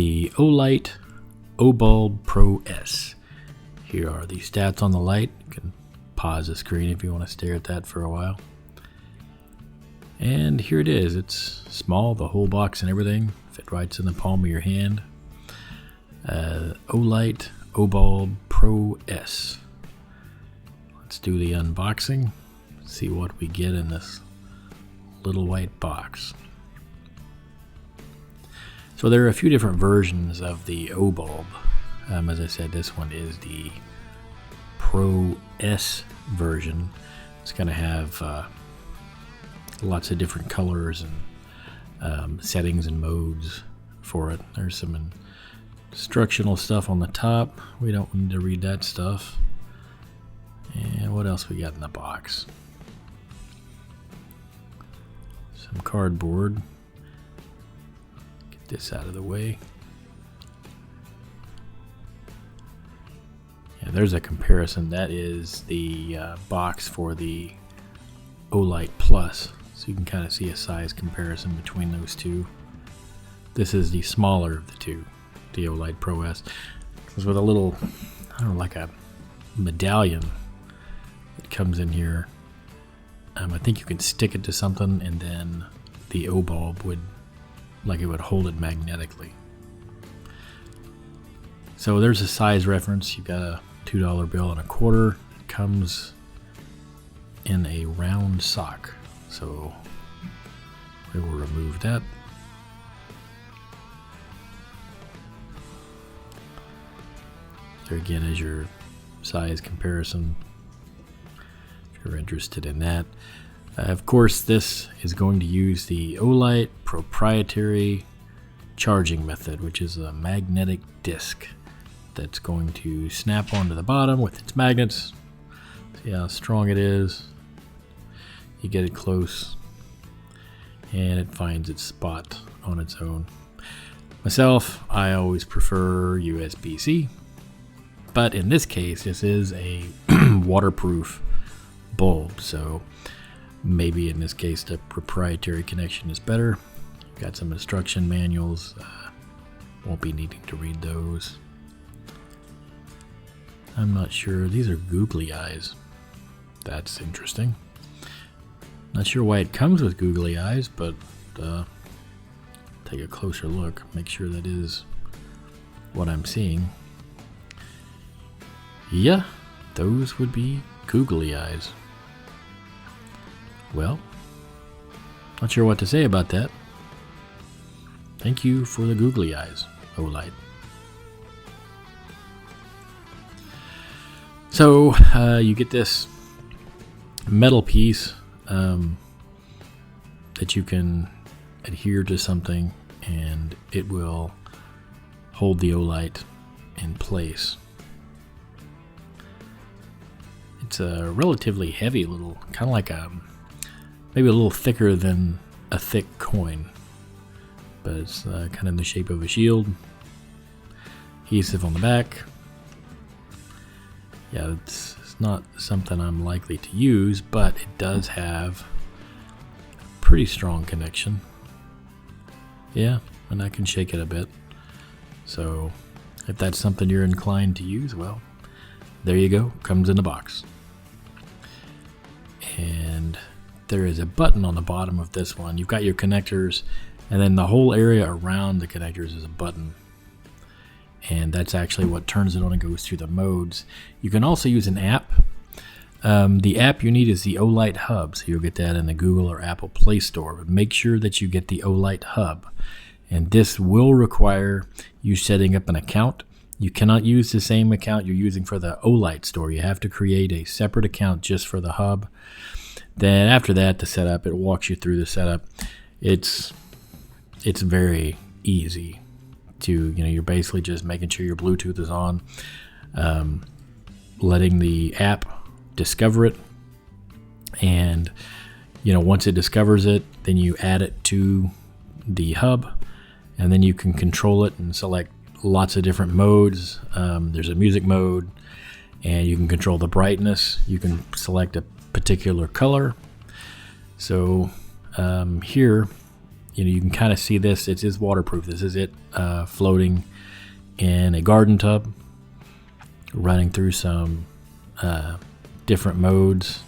the Olight Obulb Pro S. Here are the stats on the light. You can pause the screen if you want to stare at that for a while. And here it is. It's small, the whole box and everything. Fit right in the palm of your hand. Olight Obulb Pro S. Let's do the unboxing. See what we get in this little white box. So there are a few different versions of the Obulb. As I said, this one is the Pro S version. It's going to have lots of different colors and settings and modes for it. There's some instructional stuff on the top. We don't need to read that stuff. And what else we got in the box? Some cardboard. Get this out of the way. Yeah, there's a comparison. That is the box for the Olight Plus. So you can kind of see a size comparison between those two. This is the smaller of the two, the Olight Pro S. It's with a little, I don't know, like a medallion that comes in here. I think you can stick it to something and then the Obulb would, like it would hold it magnetically. So there's a size reference. You've got a $2 bill and a quarter. It comes in a round sock. So we will remove that. There again is your size comparison if you're interested in that. Of course, this is going to use the Olight proprietary charging method, which is a magnetic disc that's going to snap onto the bottom with its magnets. See how strong it is. You get it close and it finds its spot on its own. Myself, I always prefer USB-C, but in this case this is a waterproof bulb, so maybe in this case the proprietary connection is better. Got some instruction manuals, won't be needing to read those. I'm not sure, these are googly eyes. That's interesting. Not sure why it comes with googly eyes, but take a closer look, make sure that is what I'm seeing. Yeah, those would be googly eyes. Well, not sure what to say about that. Thank you for the googly eyes, Olight. So you get this metal piece that you can adhere to something and it will hold the Olight in place. It's a relatively heavy little, kind of like maybe a little thicker than a thick coin, but it's kind of in the shape of a shield. Adhesive on the back. Yeah, it's not something I'm likely to use, but it does have a pretty strong connection. Yeah, and I can shake it a bit. So if that's something you're inclined to use, well, there you go. Comes in the box. And there is a button on the bottom of this one. You've got your connectors, and then the whole area around the connectors is a button. And that's actually what turns it on and goes through the modes. You can also use an app. The app you need is the Olight Hub, so you'll get that in the Google or Apple Play Store. But make sure that you get the Olight Hub. And this will require you setting up an account. You cannot use the same account you're using for the Olight store. You have to create a separate account just for the hub. Then after that, the setup, it walks you through the setup. It's very easy. You're basically just making sure your Bluetooth is on, letting the app discover it, and once it discovers it, then you add it to the hub, and then you can control it and select lots of different modes. There's a music mode, and you can control the brightness. You can select a particular color. So here you can kind of see this. It is waterproof. This is it floating in a garden tub, running through some different modes.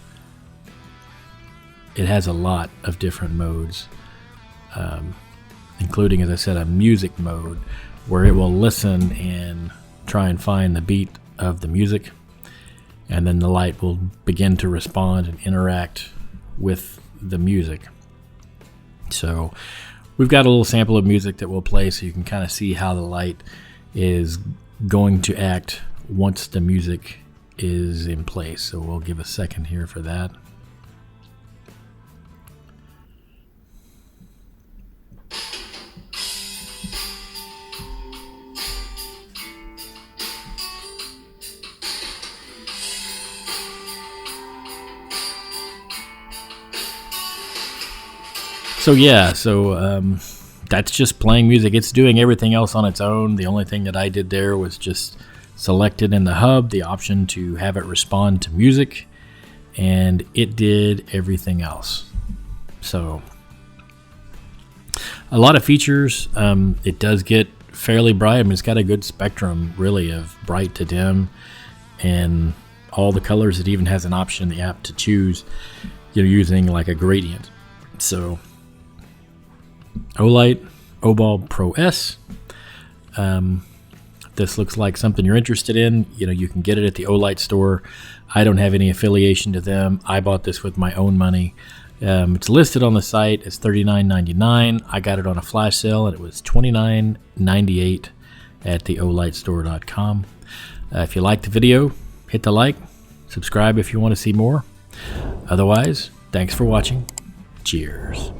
It has a lot of different modes, including, as I said, a music mode where it will listen and try and find the beat of the music, and then the light will begin to respond and interact with the music. So we've got a little sample of music that we'll play so you can kind of see how the light is going to act once the music is in place. So we'll give a second here for that. So that's just playing music. It's doing everything else on its own. The only thing that I did there was just selected in the hub the option to have it respond to music, and it did everything else. So a lot of features. It does get fairly bright. I mean, it's got a good spectrum, really, of bright to dim, and all the colors. It even has an option in the app to choose, using like a gradient. So Olight Obulb Pro S. This looks like something you're interested in. You can get it at the Olight store. I don't have any affiliation to them. I bought this with my own money. It's listed on the site as $39.99. I got it on a flash sale, and it was $29.98 at the olightstore.com. If you liked the video, hit the like, subscribe if you want to see more. Otherwise, thanks for watching. Cheers.